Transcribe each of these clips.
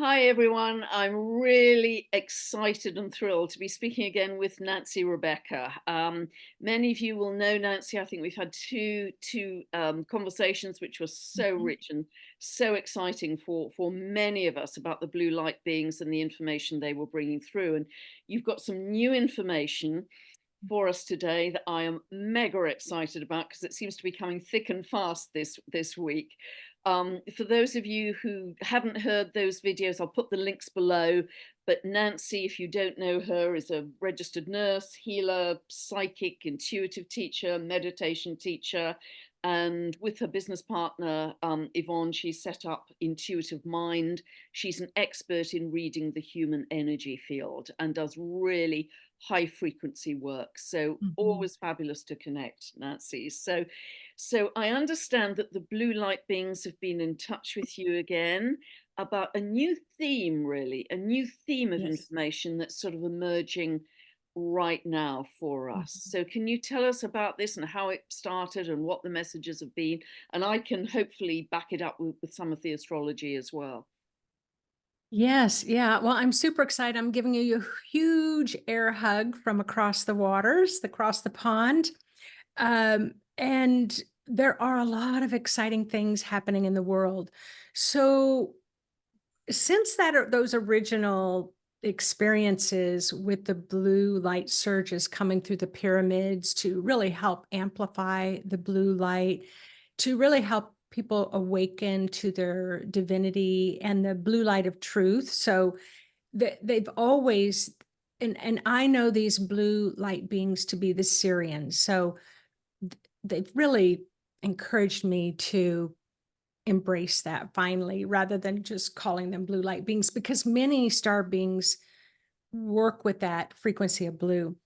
Hi, everyone. I'm really excited and thrilled to be speaking again with Nancy Rebecca. Many of you will know Nancy. I think we've had two conversations which were so Mhm. rich and so exciting for many of us about the blue light beings and the information they were bringing through. And you've got some new information for us today that I am mega excited about because it seems to be coming thick and fast this week. For those of you who haven't heard those videos, I'll put the links below. But Nancy, if you don't know her, is a registered nurse, healer, psychic, intuitive teacher, meditation teacher. And with her business partner, Yvonne, she set up Intuitive Mind. She's an expert in reading the human energy field and does really high frequency work. So Mhm. always fabulous to connect, Nancy. So I understand that the blue light beings have been in touch with you again about a new theme, really, a new theme of Yes. information that's sort of emerging right now for us. Mhm. So can you tell us about this and how it started and what the messages have been? And I can hopefully back it up with some of the astrology as well. Yes, yeah. Well, I'm super excited. I'm giving you a huge air hug from across the waters, across the pond. And there are a lot of exciting things happening in the world. So, since those original experiences with the blue light surges coming through the pyramids to really help amplify the blue light, to really help people awaken to their divinity and the blue light of truth. So they've always, and I know these blue light beings to be the Syrians. So they've really encouraged me to embrace that finally, rather than just calling them blue light beings, because many star beings work with that frequency of blue.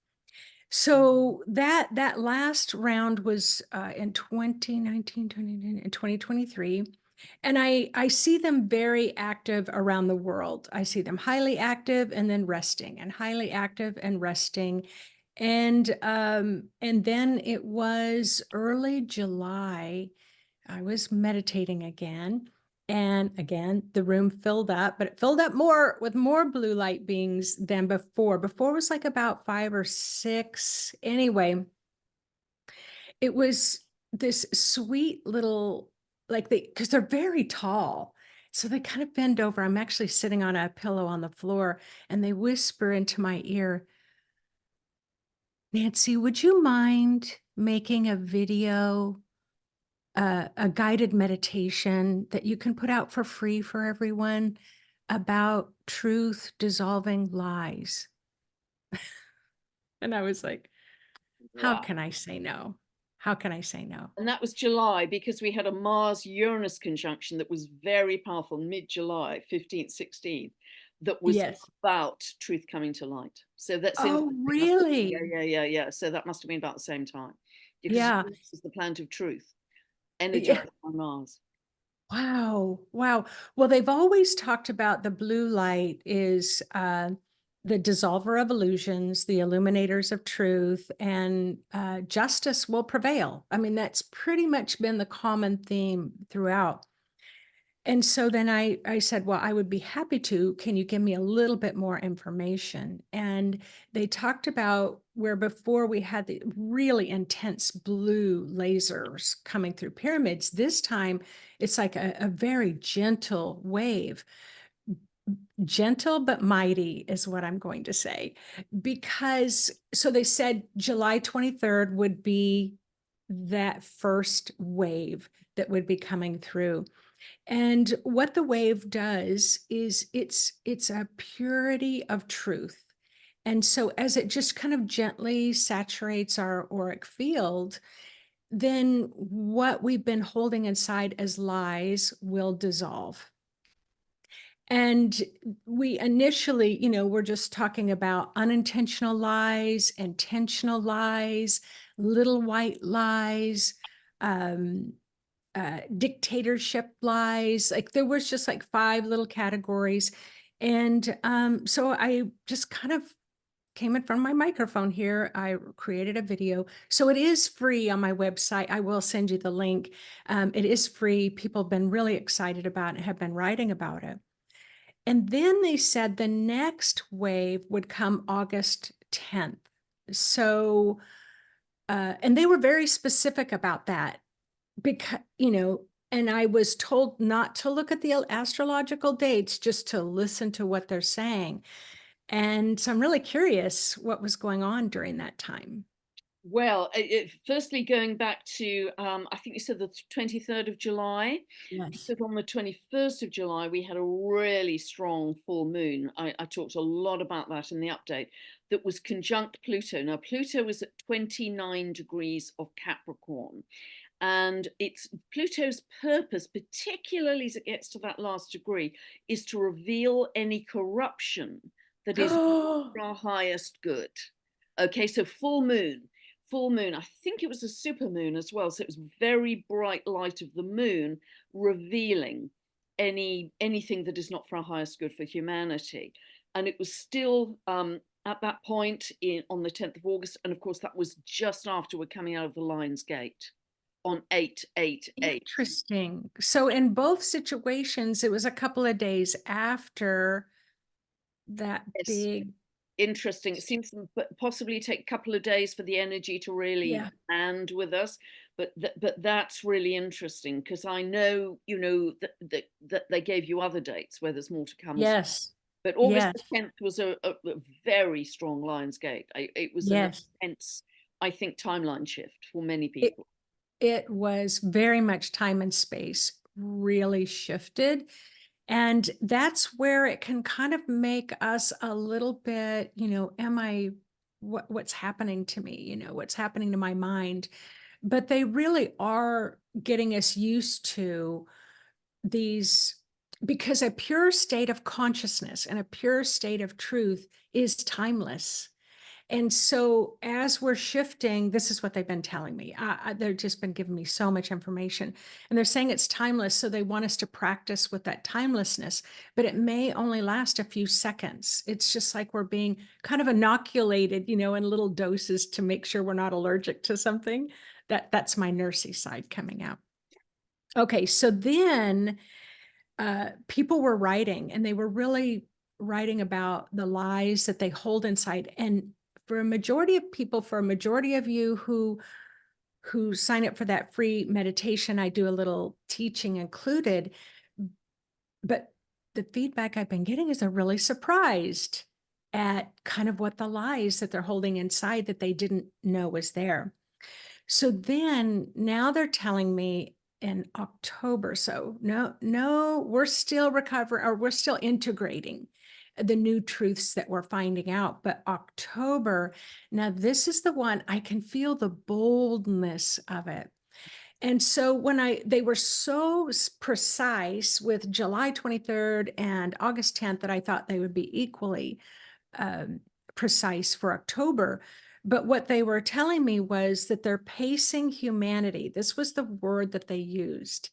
So that last round was in 2019, 2019, and 2023. And I see them very active around the world. I see them highly active and then resting, and highly active and resting. And then it was early July. I was meditating again. And again, the room filled up, but it filled up more with more blue light beings than before. Before was like about five or six. Anyway, it was this sweet little, like because they're very tall. So they kind of bend over. I'm actually sitting on a pillow on the floor, and they whisper into my ear, Nancy, would you mind making a video, a guided meditation that you can put out for free for everyone about truth dissolving lies? And I was like, how Wow. can I say no? How can I say no? And that was July because we had a Mars Uranus conjunction that was very powerful, mid July, 15th, 16th, that was Yes. about truth coming to light. So that's Oh, interesting. Yeah, really? yeah, yeah, yeah. So that must have been about the same time because Yeah. Uranus is the planet of truth, Yeah. energized by Mars. Wow. Wow. Well, they've always talked about the blue light is the dissolver of illusions, the illuminators of truth, and justice will prevail. I mean, that's pretty much been the common theme throughout. And so then I said, well, I would be happy to. Can you give me a little bit more information? And they talked about where before we had the really intense blue lasers coming through pyramids. This time it's like a very gentle wave. Gentle but mighty is what I'm going to say. Because so they said July 23rd would be that first wave that would be coming through. And what the wave does is it's a purity of truth. And so as it just kind of gently saturates our auric field, then what we've been holding inside as lies will dissolve. And we initially, we're just talking about unintentional lies, intentional lies, little white lies, um, dictatorship lies. Like there was just like five little categories. And so I just kind of came in front of my microphone here. I created a video. So it is free on my website. I will send you the link. It is free. People have been really excited about it, have been writing about it. And then they said the next wave would come August 10th. So, and they were very specific about that because, and I was told not to look at the astrological dates, just to listen to what they're saying. And so I'm really curious what was going on during that time. Well, firstly, going back to, I think you said the 23rd of July, Yes. because on the 21st of July, we had a really strong full moon. I talked a lot about that in the update, that was conjunct Pluto. Now, Pluto was at 29 degrees of Capricorn. And it's Pluto's purpose, particularly as it gets to that last degree, is to reveal any corruption that is for our highest good. Okay, so full moon. I think it was a super moon as well. So it was very bright light of the moon revealing anything that is not for our highest good for humanity. And it was still at that point on the 10th of August. And of course, that was just after we're coming out of the Lion's Gate on 888. Interesting. So in both situations, it was a couple of days after that Yes, big, interesting. It seems to possibly take a couple of days for the energy to really yeah. land with us, but that's really interesting because I know, that they gave you other dates where there's more to come as well. Yes. But August Yes. the 10th was a very strong Lionsgate. It was an Yes. intense, I think, timeline shift for many It people. it was very much time and space really shifted. And that's where it can kind of make us a little bit, am I what's happening to me? What's happening to my mind? But they really are getting us used to these, because a pure state of consciousness and a pure state of truth is timeless. And so as we're shifting, this is what they've been telling me. They've just been giving me so much information, and they're saying it's timeless. So they want us to practice with that timelessness, but it may only last a few seconds. It's just like we're being kind of inoculated, in little doses to make sure we're not allergic to something. That's my nursey side coming out. Okay. So then people were writing, and they were really writing about the lies that they hold inside. And for a majority of people, for a majority of you who sign up for that free meditation, I do a little teaching included. But the feedback I've been getting is they're really surprised at kind of what the lies that they're holding inside that they didn't know was there. So then now they're telling me in October. So no, we're still recovering, or we're still integrating the new truths that we're finding out. But October, now this is the one I can feel the boldness of it. And so when they were so precise with July 23rd and August 10th that I thought they would be equally um, precise for October. But what they were telling me was that they're pacing humanity. This was the word that they used.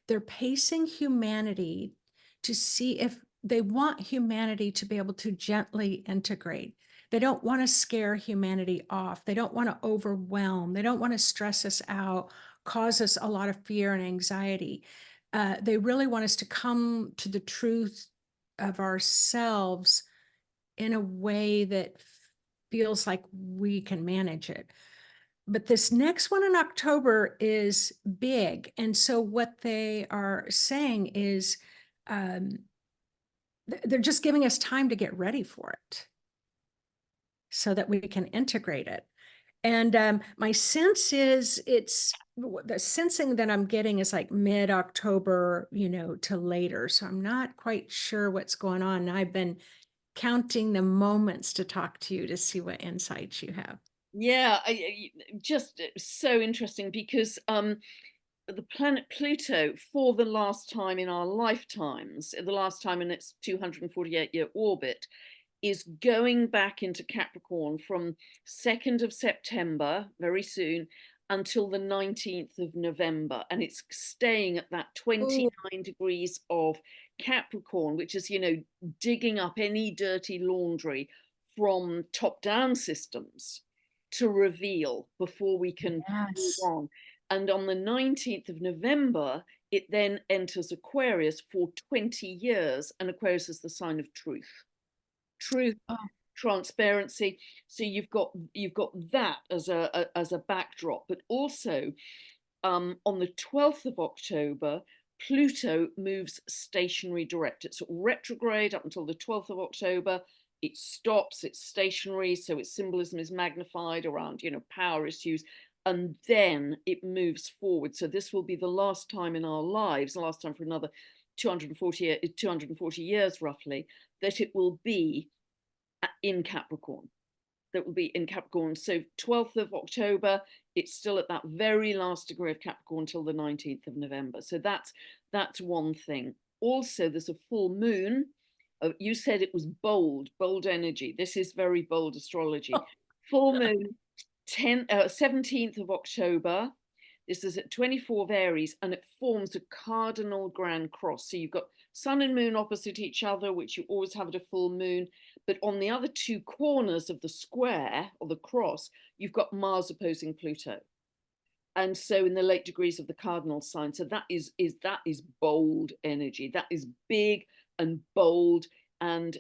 They're pacing humanity to see if they want humanity to be able to gently integrate. They don't want to scare humanity off. They don't want to overwhelm. They don't want to stress us out, cause us a lot of fear and anxiety. They really want us to come to the truth of ourselves in a way that feels like we can manage it. But this next one in October is big. And so what they are saying is um, they're just giving us time to get ready for it so that we can integrate it. And my sense is the sensing that I'm getting is like mid-October, to later. So I'm not quite sure what's going on. I've been counting the moments to talk to you to see what insights you have. Yeah, just so interesting because the planet Pluto, for the last time in our lifetimes, the last time in its 248-year orbit, is going back into Capricorn from 2nd of September, very soon, until the 19th of November. And it's staying at that Oh, 29 degrees of Capricorn, which is, digging up any dirty laundry from top down systems to reveal before we can move yes. on. And on the 19th of November, it then enters Aquarius for 20 years. And Aquarius is the sign of truth. Truth, Oh, transparency. So you've got that as a backdrop, but also on the 12th of October, Pluto moves stationary direct. It's retrograde up until the 12th of October. It stops, it's stationary, so its symbolism is magnified around, power issues. And then it moves forward. So this will be the last time in our lives, the last time for another 240 years roughly, that it will be in Capricorn. That will be in Capricorn. So 12th of October, it's still at that very last degree of Capricorn till the 19th of November. So that's one thing. Also, there's a full moon. You said it was bold energy. This is very bold astrology. Full moon, 17th of October. This is at 24 of Aries, and it forms a cardinal grand cross. So you've got sun and moon opposite each other, which you always have at a full moon. But on the other two corners of the square or the cross, you've got Mars opposing Pluto. And so in the late degrees of the cardinal sign, so that is bold energy. That is big and bold. And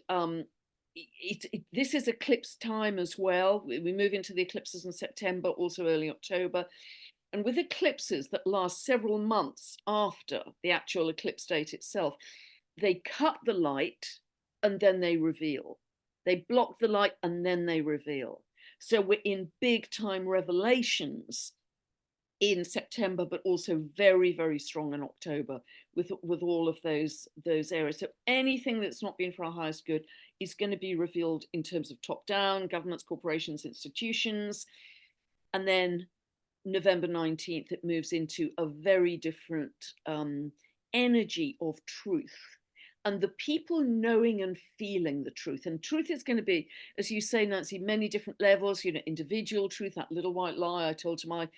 this is eclipse time as well. We move into the eclipses in September, also early October. And with eclipses that last several months after the actual eclipse date itself, they cut the light and then they reveal. They block the light and then they reveal. So we're in big time revelations in September, but also very, very strong in October with all of those areas. So anything that's not been for our highest good is going to be revealed in terms of top down, governments, corporations, institutions. And then November 19th, it moves into a very different energy of truth. And the people knowing and feeling the truth. And truth is going to be, as you say, Nancy, many different levels, individual truth, that little white lie I told to my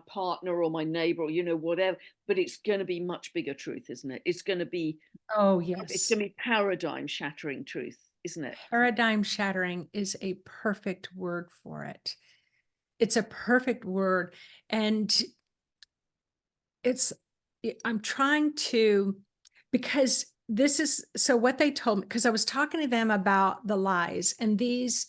partner or my neighbor, or, whatever. But it's going to be much bigger truth, isn't it? It's going to be yes. paradigm shattering truth, isn't it? Paradigm shattering is a perfect word for it. It's a perfect word. And I'm trying to, because this is, so what they told me, because I was talking to them about the lies, and these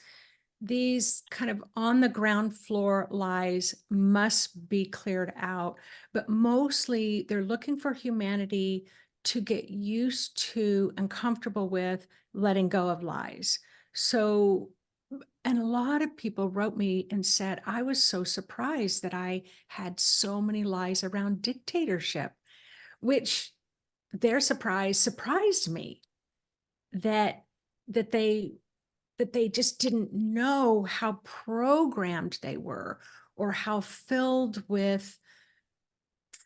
kind of on the ground floor lies must be cleared out. But mostly they're looking for humanity to get used to and comfortable with letting go of lies. So, and a lot of people wrote me and said, I was so surprised that I had so many lies around dictatorship, which their surprise surprised me that that they just didn't know how programmed they were or how filled with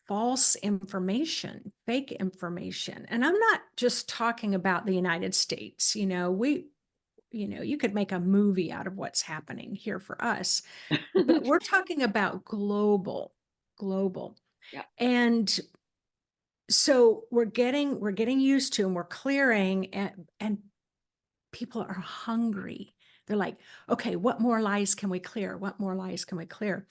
false information, fake information. And I'm not just talking about the United States. You could make a movie out of what's happening here for us, but we're talking about global. Yeah. And so we're getting used to, and we're clearing, and people are hungry. They're like, okay, what more lies can we clear? What more lies can we clear?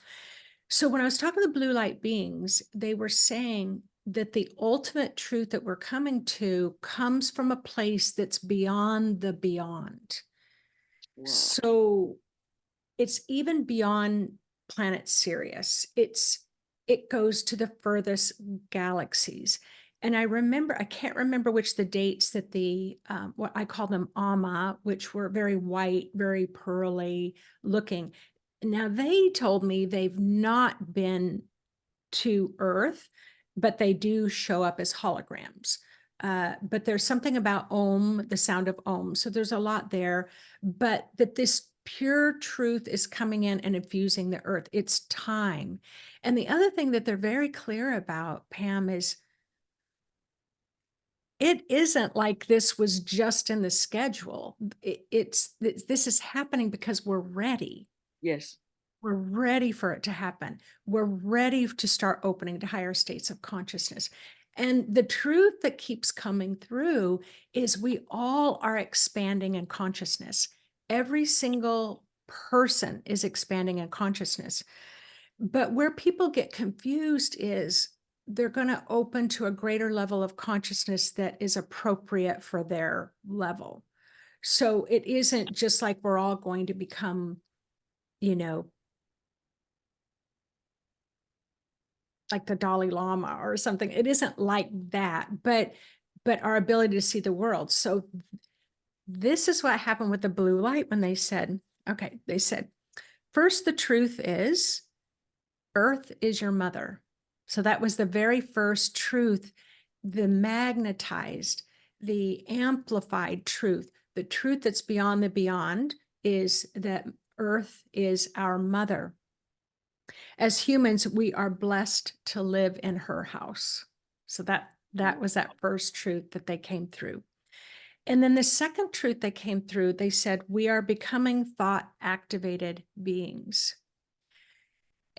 So when I was talking to blue light beings, they were saying that the ultimate truth that we're coming to comes from a place that's beyond the beyond. Wow. So it's even beyond planet Sirius. It goes to the furthest galaxies. And I can't remember which the dates that what I call them Ama, which were very white, very pearly looking. Now they told me they've not been to Earth, but they do show up as holograms. But there's something about Om, the sound of Om. So there's a lot there, but that this pure truth is coming in and infusing the earth. It's time. And the other thing that they're very clear about, Pam, is it isn't like this was just in the schedule. This is happening because we're ready. Yes. We're ready for it to happen. We're ready to start opening to higher states of consciousness. And the truth that keeps coming through is we all are expanding in consciousness. Every single person is expanding in consciousness. But where people get confused is they're going to open to a greater level of consciousness that is appropriate for their level. So it isn't just like we're all going to become, you know, like the Dalai Lama or something. It isn't like that, but our ability to see the world. So this is what happened with the blue light when they said, okay, they said, first, the truth is Earth is your mother. So that was the very first truth, the magnetized, the amplified truth. The truth that's beyond the beyond is that Earth is our mother. As humans, we are blessed to live in her house. So that was that first truth that they came through. And then the second truth they came through, they said, we are becoming thought activated beings.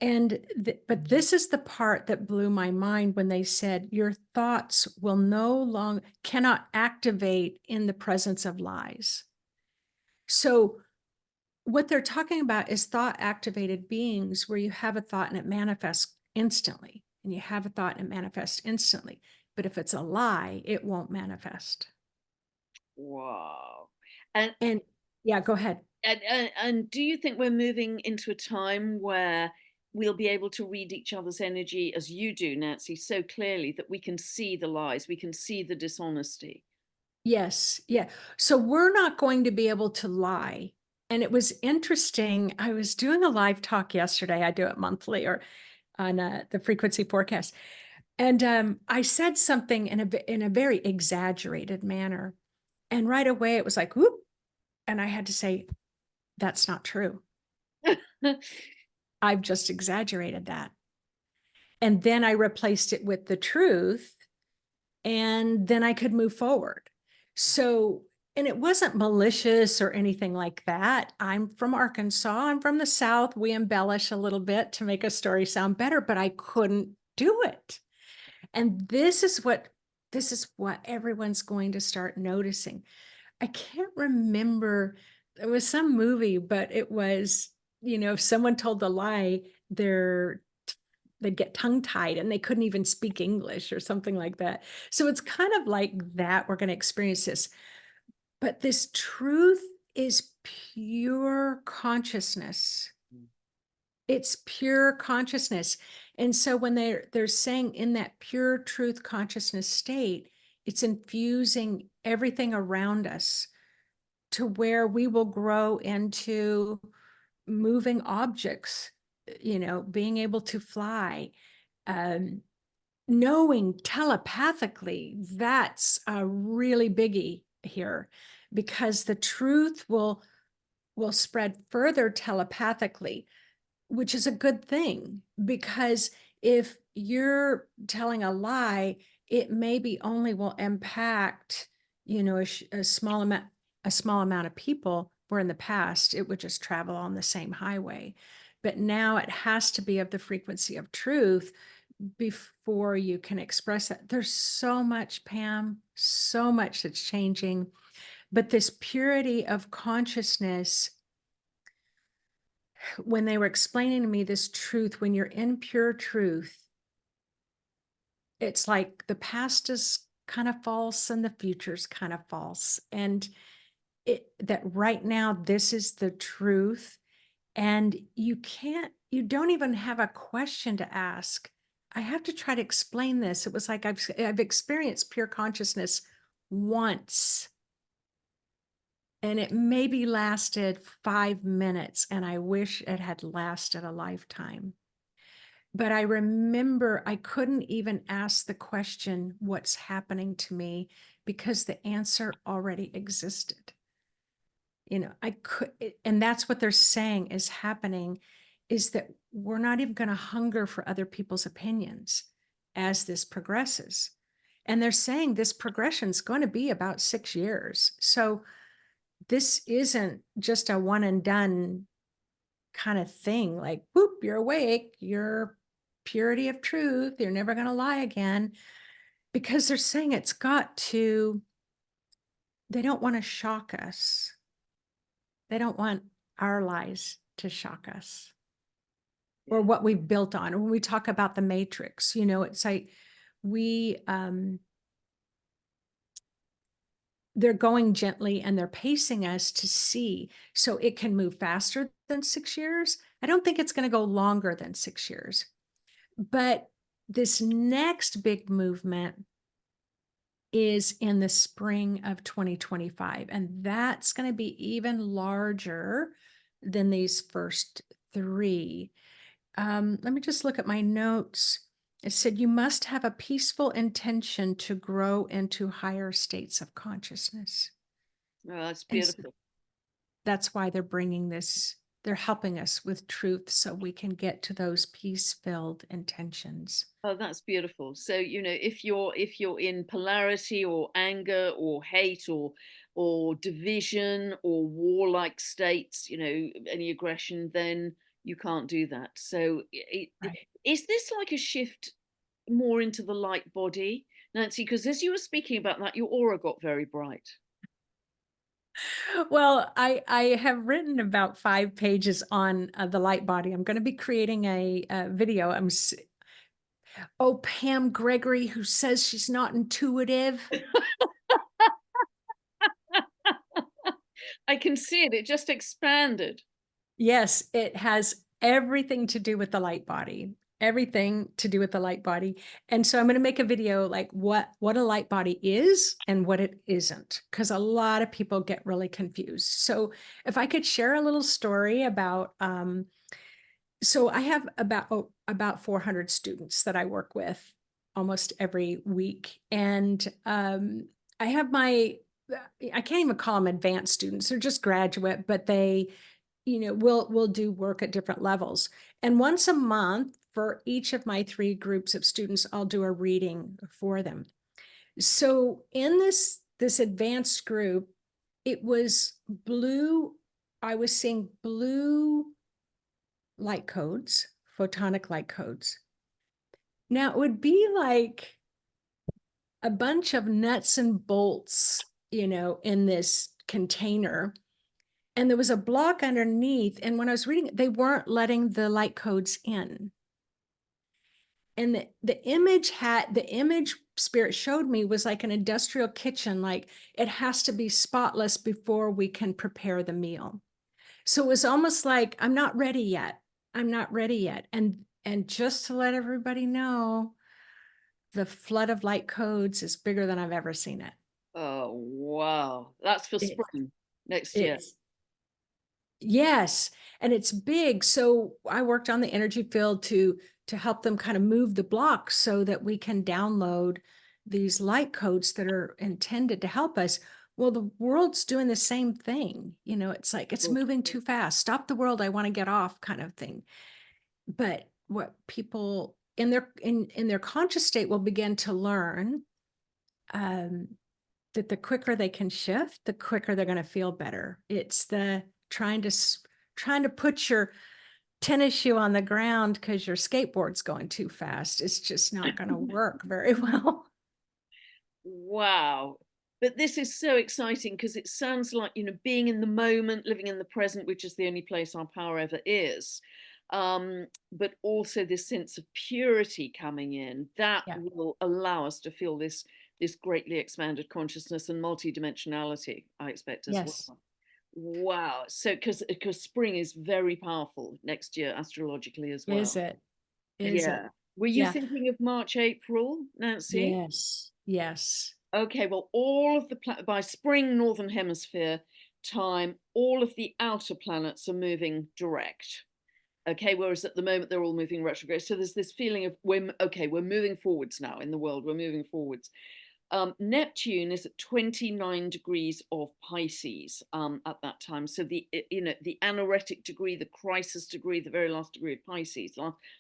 And but this is the part that blew my mind when they said your thoughts will no longer cannot activate in the presence of lies. So what they're talking about is thought activated beings where you have a thought and it manifests instantly, and you have a thought and it manifests instantly. But if it's a lie, it won't manifest. Wow. And And yeah, go ahead. and do you think we're moving into a time where we'll be able to read each other's energy as you do, Nancy, so clearly that we can see the lies, we can see the dishonesty? Yes. Yeah. So we're not going to be able to lie. And it was interesting. I was doing a live talk yesterday. I do it monthly or on the frequency forecast. And I said something in a very exaggerated manner. And right away it was like, whoop. And I had to say, that's not true. I've just exaggerated that. And then I replaced it with the truth. And then I could move forward. So, and it wasn't malicious or anything like that. I'm from Arkansas. I'm from the South. We embellish a little bit to make a story sound better, but I couldn't do it. And this is what everyone's going to start noticing. I can't remember, it was some movie, but it was, if someone told the lie, they'd get tongue tied and they couldn't even speak English or something like that. So it's kind of like that. We're going to experience this. But this truth is pure consciousness. It's pure consciousness. And so when they're saying in that pure truth consciousness state, it's infusing everything around us to where we will grow into moving objects, being able to fly, knowing telepathically. That's a really biggie here, because the truth will spread further telepathically, which is a good thing, because if you're telling a lie, it maybe only will impact, a small amount of people, where in the past it would just travel on the same highway. But now it has to be of the frequency of truth before you can express that. There's so much, Pam, so much that's changing. But this purity of consciousness, when they were explaining to me this truth, when you're in pure truth, it's like the past is kind of false and the future's kind of false. And that right now, this is the truth. And you don't even have a question to ask. I have to try to explain this. It was like I've experienced pure consciousness once, and it maybe lasted 5 minutes, and I wish it had lasted a lifetime. But I remember I couldn't even ask the question, what's happening to me, because the answer already existed. I could, and that's what they're saying is happening, is that we're not even going to hunger for other people's opinions as this progresses. And they're saying this progression is going to be about 6 years. So this isn't just a one and done kind of thing, like, whoop, you're awake, you're purity of truth, you're never going to lie again. Because they're saying they don't want to shock us. They don't want our lies to shock us. or Yeah. what we've built on. When we talk about the matrix, it's like we they're going gently and they're pacing us to see so it can move faster than 6 years. I don't think it's going to go longer than 6 years. But this next big movement is in the spring of 2025, and that's going to be even larger than these first three. Let me just look at my notes. It said you must have a peaceful intention to grow into higher states of consciousness. Oh, that's And so beautiful. that's why they're bringing this, they're helping us with truth so we can get to those peace-filled intentions. Oh, that's beautiful. So, if you're in polarity or anger or hate or division or warlike states, any aggression, then you can't do that. So, Right. is this like a shift more into the light body, Nancy? Because as you were speaking about that, your aura got very bright. Well, I have written about 5 pages on the light body. I'm going to be creating a video. Oh, Pam Gregory, who says she's not intuitive. I can see it. It just expanded. Yes, it has everything to do with the light body. Everything to do with the light body. And so I'm going to make a video like what a light body is and what it isn't, because a lot of people get really confused. So if I could share a little story about so I have about 400 students that I work with almost every week. And I have I can't even call them advanced students. They're just graduate, but they we'll do work at different levels. And once a month for each of my 3 groups of students, I'll do a reading for them. So in this advanced group, it was blue. I was seeing blue light codes, photonic light codes. Now it would be like a bunch of nuts and bolts, in this container. And there was a block underneath. And when I was reading it, they weren't letting the light codes in. And the image spirit showed me was like an industrial kitchen, like it has to be spotless before we can prepare the meal. So it was almost like, I'm not ready yet. I'm not ready yet. And just to let everybody know, the flood of light codes is bigger than I've ever seen it. Oh, wow. That's for It spring next year. it's Yes, and it's big. So I worked on the energy field to help them kind of move the blocks so that we can download these light codes that are intended to help us. Well, the world's doing the same thing. It's like it's moving too fast. Stop the world. I want to get off kind of thing. But what people in their conscious state will begin to learn um, that the quicker they can shift, the quicker they're going to feel better. It's the trying to put your tennis shoe on the ground because your skateboard's going too fast. It's just not going to work very well. Wow. But this is so exciting because it sounds like, being in the moment, living in the present, which is the only place our power ever is. But also this sense of purity coming in that Yeah. will allow us to feel this greatly expanded consciousness and multidimensionality, I expect as Yes. well. Wow. So because spring is very powerful next year astrologically as Is well. it? Is it? Yeah. Were you Yeah. thinking of March, April, Nancy? Yes. Yes. Okay, well, all of the by spring northern hemisphere time, all of the outer planets are moving direct. Okay, whereas at the moment they're all moving retrograde. So there's this feeling of we're moving forwards now in the world. We're moving forwards. Neptune is at 29 degrees of Pisces at that time. So the anoretic degree, the crisis degree, the very last degree of Pisces,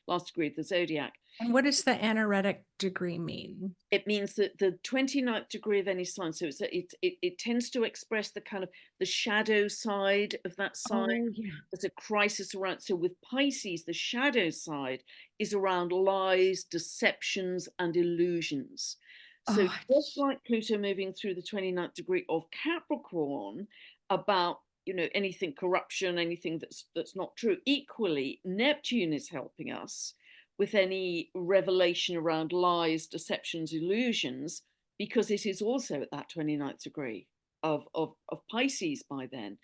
last degree of the zodiac. And what does the anoretic degree mean? It means that the 29th degree of any sign, so it tends to express the kind of the shadow side of that sign. Oh, yeah. There's a crisis around. So with Pisces, the shadow side is around lies, deceptions, and illusions. So Oh, just like Pluto moving through the 29th degree of Capricorn, about anything corruption, anything that's not true. Equally, Neptune is helping us with any revelation around lies, deceptions, illusions, because it is also at that 29th degree of Pisces by then.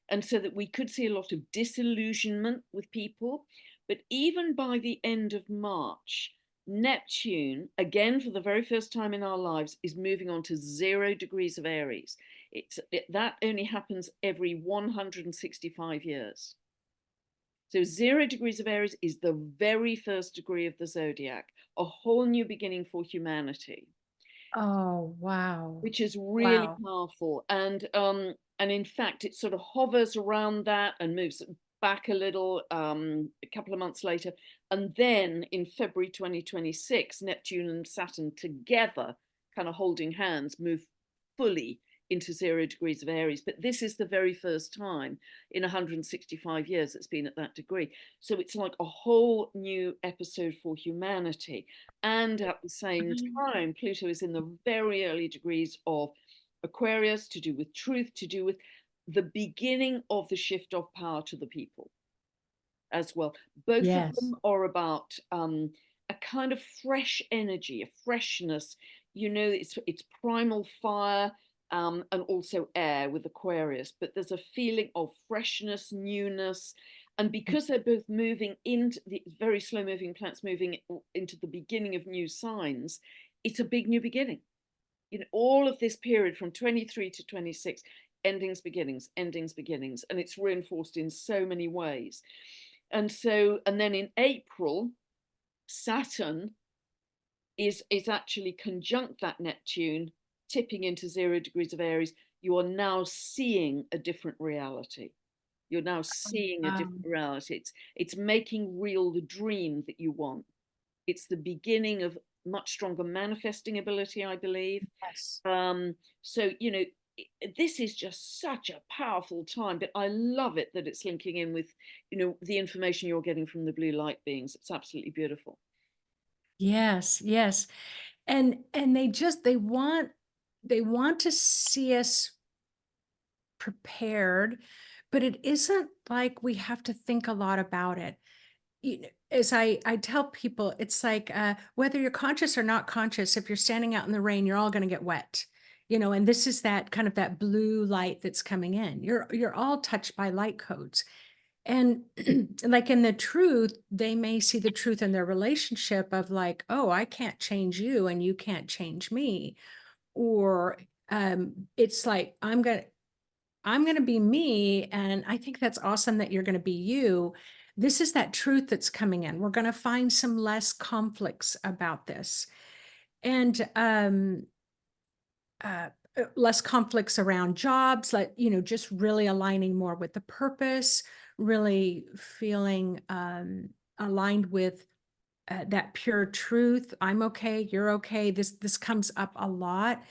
And so that we could see a lot of disillusionment with people. But even by the end of March, Neptune, again for the very first time in our lives, is moving on to 0 degrees of Aries. That only happens every 165 years. So 0 degrees of Aries is the very first degree of the zodiac, a whole new beginning for humanity, Oh, wow. which is really Wow. powerful. And in fact, it sort of hovers around that and moves back a little a couple of months later. And then in February 2026, Neptune and Saturn together, kind of holding hands, move fully into 0 degrees of Aries. But this is the very first time in 165 years it's been at that degree. So it's like a whole new episode for humanity. And at the same time, Pluto is in the very early degrees of Aquarius, to do with truth, to do with the beginning of the shift of power to the people as well. Both of Yes. them are about a kind of fresh energy, a freshness. It's primal fire and also air with Aquarius, but there's a feeling of freshness, newness. And because they're both moving into the very slow moving planets, moving into the beginning of new signs, it's a big new beginning. All of this period from 23 to 26, endings, beginnings, endings, beginnings, and it's reinforced in so many ways. And then in April, Saturn is actually conjunct that Neptune, tipping into 0 degrees of Aries. You are now seeing a different reality. You're now seeing a different reality. It's making real the dream that you want. It's the beginning of much stronger manifesting ability, I believe. Yes. So, this is just such a powerful time, but I love it that it's linking in with, the information you're getting from the blue light beings. It's absolutely beautiful. Yes, yes. And they want to see us prepared, but it isn't like we have to think a lot about it. As I tell people, it's like whether you're conscious or not conscious, if you're standing out in the rain, you're all going to get wet. And this is that kind of that blue light that's coming in. You're all touched by light codes. And like in the truth, they may see the truth in their relationship of like, oh, I can't change you and you can't change me. Or it's like, I'm going to be me. And I think that's awesome that you're going to be you. This is that truth that's coming in. We're going to find some less conflicts about this. And less conflicts around jobs, like, just really aligning more with the purpose, really feeling aligned with that pure truth. I'm okay, you're okay. This comes up a lot.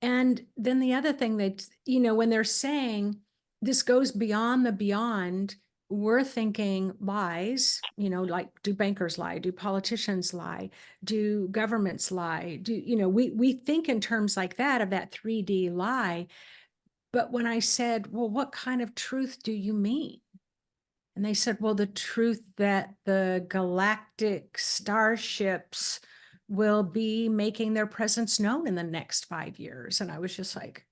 And then the other thing that, when they're saying this goes beyond the beyond, we're thinking lies, like do bankers lie? Do politicians lie? Do governments lie? We think in terms like that of that 3D lie. But when I said, well, what kind of truth do you mean? And they said, well, the truth that the galactic starships will be making their presence known in the next 5 years. And I was just like,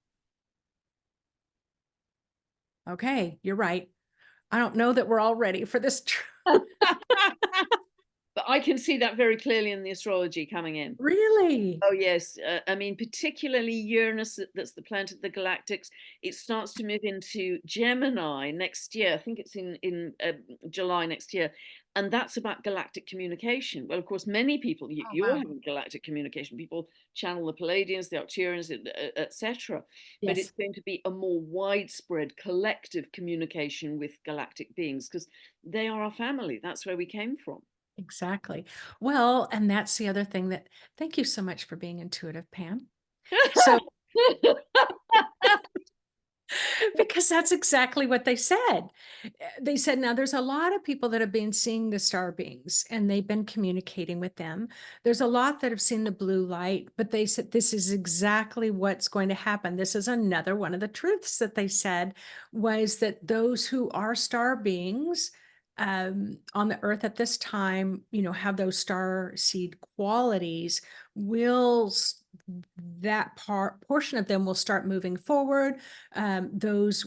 okay, you're right. I don't know that we're all ready for this. But I can see that very clearly in the astrology coming in. Really? Oh yes, I mean particularly Uranus, that's the planet of the galactics. It starts to move into Gemini next year. I think it's in July next year, and that's about galactic communication. Well, of course, many people Oh, you're wow. having galactic communication. People channel the Palladians, the Arcturians, etc. But Yes, it's going to be a more widespread collective communication with galactic beings because they are our family. That's where we came from. exactly. Well, and that's the other thing that, thank you so much for being intuitive, Pam. So Because that's exactly what they said. They said, now there's a lot of people that have been seeing the star beings and they've been communicating with them. There's a lot that have seen the blue light, but they said this is exactly what's going to happen. This is another one of the truths that they said was that those who are star beings on the earth at this time, have those star seed qualities will that portion of them will start moving forward. Those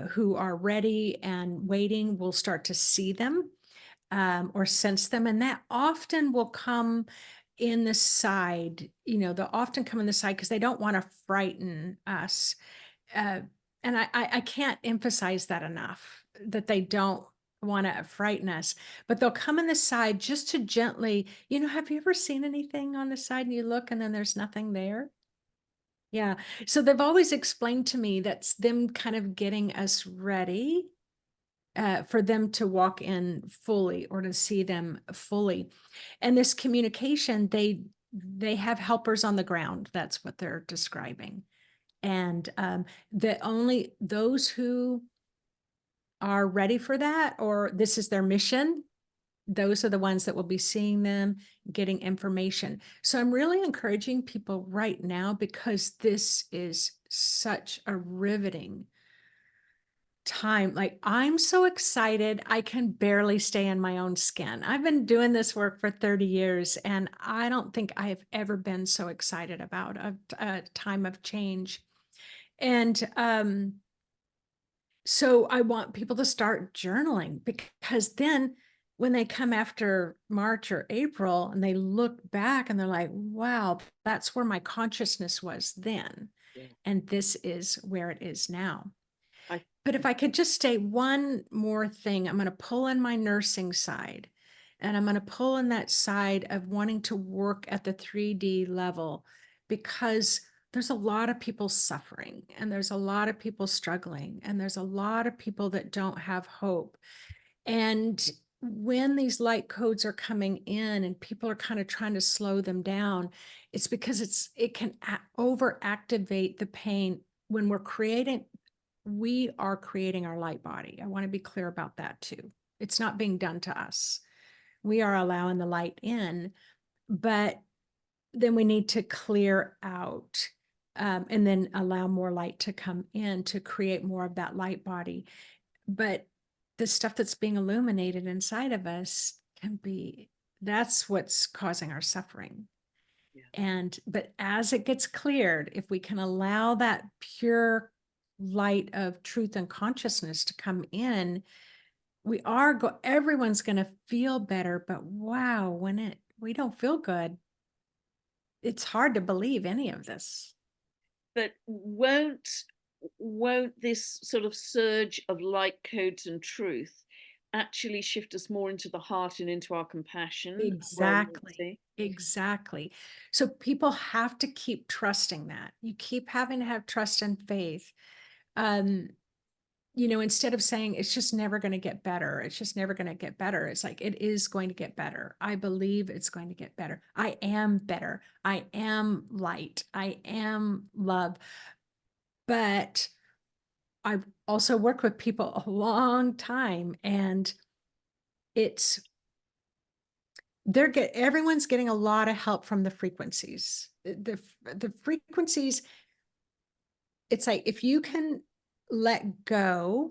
who are ready and waiting will start to see them or sense them. And that often will come in the side, they'll often come in the side because they don't want to frighten us. Uh, and I can't emphasize that enough, that they don't want to frighten us, but they'll come in the side just to gently, have you ever seen anything on the side and you look and then there's nothing there? Yeah. So they've always explained to me that's them kind of getting us ready for them to walk in fully or to see them fully. And this communication, they have helpers on the ground. That's what they're describing. And that only those who are ready for that, or this is their mission, those are the ones that will be seeing them, getting information. So I'm really encouraging people right now because this is such a riveting time. Like, I'm so excited. I can barely stay in my own skin. I've been doing this work for 30 years, and I don't think I have ever been so excited about a time of change. And so I want people to start journaling because then when they come after March or April and they look back and they're like, wow, that's where my consciousness was then. Yeah. And this is where it is now. I, But if I could just state one more thing, I'm going to pull in my nursing side and I'm going to pull in that side of wanting to work at the 3D level because there's a lot of people suffering and there's a lot of people struggling and there's a lot of people that don't have hope. And when these light codes are coming in and people are kind of trying to slow them down, it's because it can overactivate the pain. When we are creating our light body. I want to be clear about that too. It's not being done to us. We are allowing the light in, but then we need to clear out and then allow more light to come in to create more of that light body. But the stuff that's being illuminated inside of us that's what's causing our suffering. yeah. But as it gets cleared, if we can allow that pure light of truth and consciousness to come in, everyone's going to feel better. But wow, when we don't feel good, it's hard to believe any of this. But won't this sort of surge of light codes and truth actually shift us more into the heart and into our compassion? Exactly. Exactly. So people have to keep trusting that. You keep having to have trust and faith. Um, instead of saying it's just never going to get better, it's just never going to get better. It's like, it is going to get better. I believe it's going to get better. I am better. I am light. I am love. But I've also worked with people a long time and it's, everyone's getting a lot of help from the frequencies. The frequencies, it's like, if you can let go.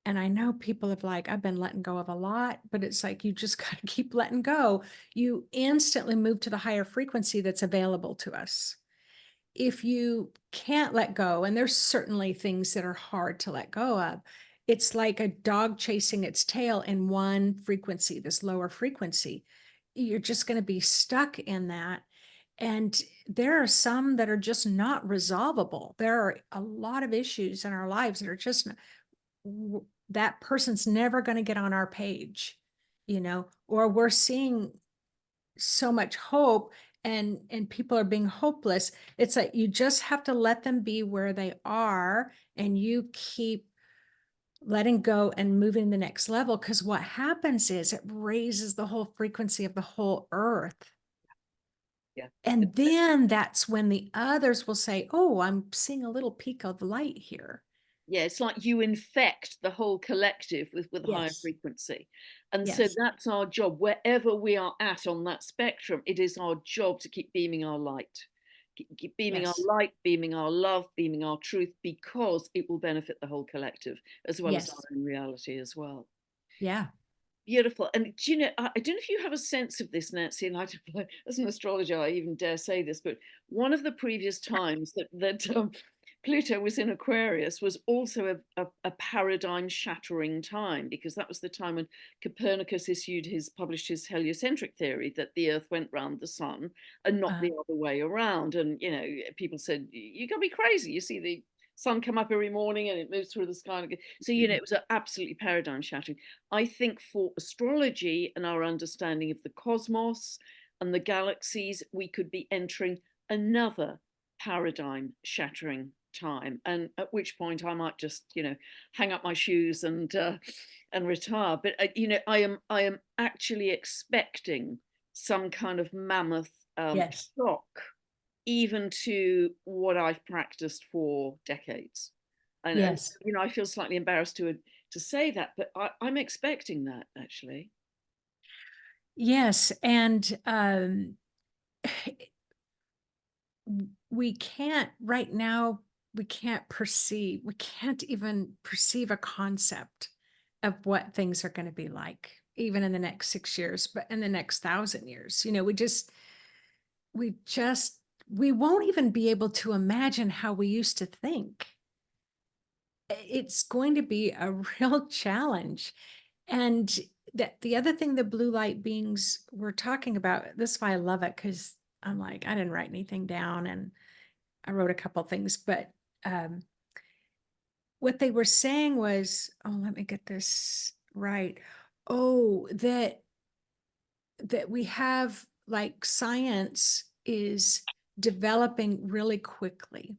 And I know people have I've been letting go of a lot, but it's like, you just got to keep letting go. You instantly move to the higher frequency that's available to us. If you can't let go, and there's certainly things that are hard to let go of, it's like a dog chasing its tail in one frequency, this lower frequency. You're just going to be stuck in that. And there are some that are just not resolvable. There are a lot of issues in our lives that are just that person's never going to get on our page, or we're seeing so much hope and people are being hopeless. It's like, you just have to let them be where they are and you keep letting go and moving the next level. Because what happens is it raises the whole frequency of the whole earth. Yeah. And then that's when the others will say, oh, I'm seeing a little peak of light here. Yeah, it's like you infect the whole collective with a higher Yes. frequency. And so Yes. that's our job. Wherever we are at on that spectrum, it is our job to keep beaming our light, keep beaming our Yes. light, beaming our love, beaming our truth, because it will benefit the whole collective as well as our Yes. own reality as well. Yeah. Beautiful. And do you know, I don't know if you have a sense of this, Nancy, and I don't know, as an astrologer, I even dare say this, but one of the previous times that Pluto was in Aquarius was also a paradigm shattering time, because that was the time when Copernicus published his heliocentric theory that the Earth went round the sun and not Uh, the other way around. And, you know, people said, you gotta be crazy. You see the sun come up every morning and it moves through the sky. So, you know, it was absolutely paradigm shattering. I think for astrology and our understanding of the cosmos and the galaxies, we could be entering another paradigm shattering time, and at which point I might just, you know, hang up my shoes and retire. But you know, I am actually expecting some kind of mammoth yes. shock, even to what I've practiced for decades. And Yes. you know, I feel slightly embarrassed to say that, but I'm expecting that actually. Yes. And we can't right now, we can't even perceive a concept of what things are going to be like, even in the next 6 years, but in the next 1,000 years. We just, we won't even be able to imagine how we used to think. It's going to be a real challenge. And that the other thing the blue light beings were talking about, this is why I love it, because I'm like, I didn't write anything down and I wrote a couple things, but um, what they were saying was, oh, let me get this right. Oh, that we have, like, science is developing really quickly.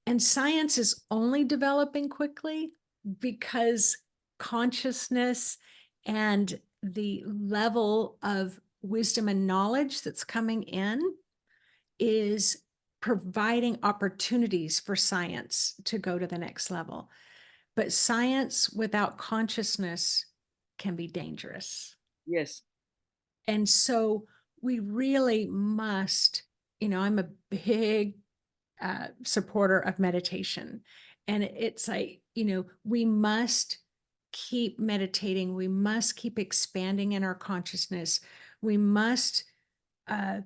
And science is only developing quickly because consciousness and the level of wisdom and knowledge that's coming in is providing opportunities for science to go to the next level. But science without consciousness can be dangerous. Yes. And so we really must, I'm a big supporter of meditation. And it's like, we must keep meditating. We must keep expanding in our consciousness. We must uh,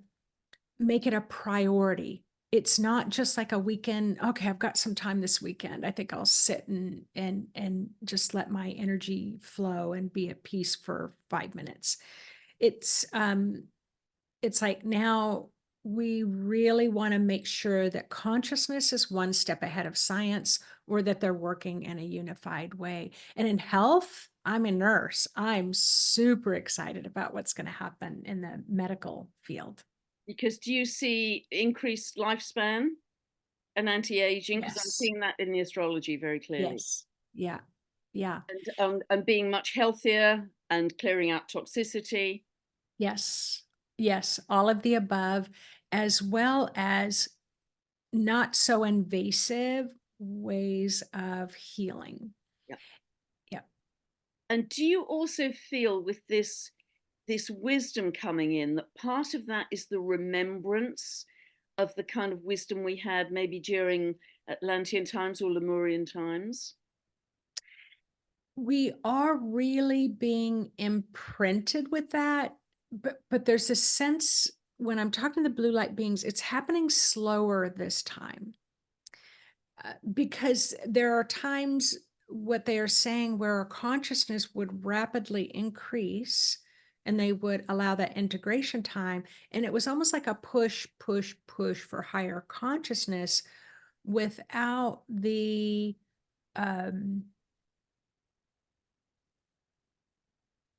make it a priority. It's not just like a weekend. Okay, I've got some time this weekend. I think I'll sit and just let my energy flow and be at peace for 5 minutes. It's it's like now we really want to make sure that consciousness is one step ahead of science, or that they're working in a unified way. And in health, I'm a nurse. I'm super excited about what's going to happen in the medical field. Because do you see increased lifespan and anti-aging? Because I'm Yes. seeing that in the astrology very clearly. Yes. Yeah. Yeah. And being much healthier and clearing out toxicity. Yes. Yes. All of the above, as well as not so invasive ways of healing. Yeah. Yeah. And do you also feel with this wisdom coming in that part of that is the remembrance of the kind of wisdom we had maybe during Atlantean times or Lemurian times? We are really being imprinted with that, but there's a sense when I'm talking to the blue light beings, it's happening slower this time. Because there are times, what they are saying, where our consciousness would rapidly increase and they would allow that integration time. And it was almost like a push, push, push for higher consciousness without the, um,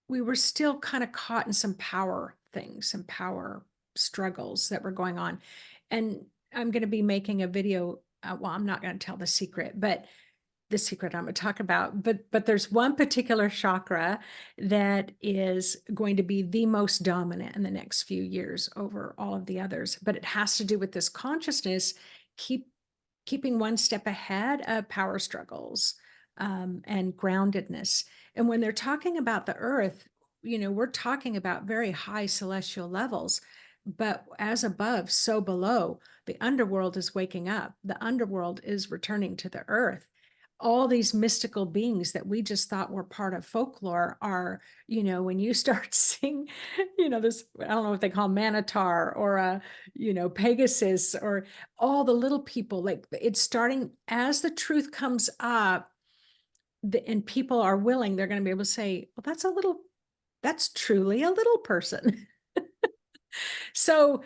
we were still kind of caught in some power things, some power struggles that were going on. And I'm going to be making a video. Well, I'm not going to tell the secret, but the secret I'm going to talk about, but there's one particular chakra that is going to be the most dominant in the next few years over all of the others. But it has to do with this consciousness, keeping one step ahead of power struggles, and groundedness. And when they're talking about the earth, we're talking about very high celestial levels, but as above, so below. The underworld is waking up. The underworld is returning to the earth. All these mystical beings that we just thought were part of folklore are, when you start seeing, this, I don't know what they call Manatar or Pegasus, or all the little people, like it's starting as the truth comes up, and people are willing, they're going to be able to say, well, that's truly a little person. So